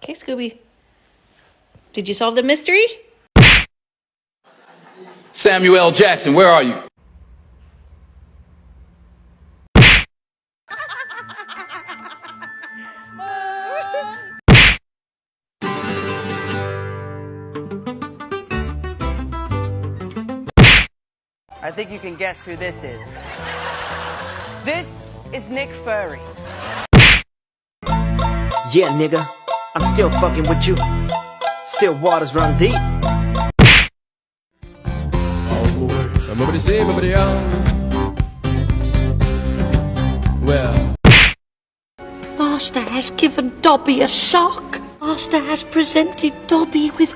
Okay, Scooby. Did you solve the mystery? Samueljackson, where are you? I think you can guess who this is. This is Nickfury. Yeah, nigga, I'm still fucking with you. Still waters run deep. Well, Master has given Dobby a sock. Master has presented Dobby with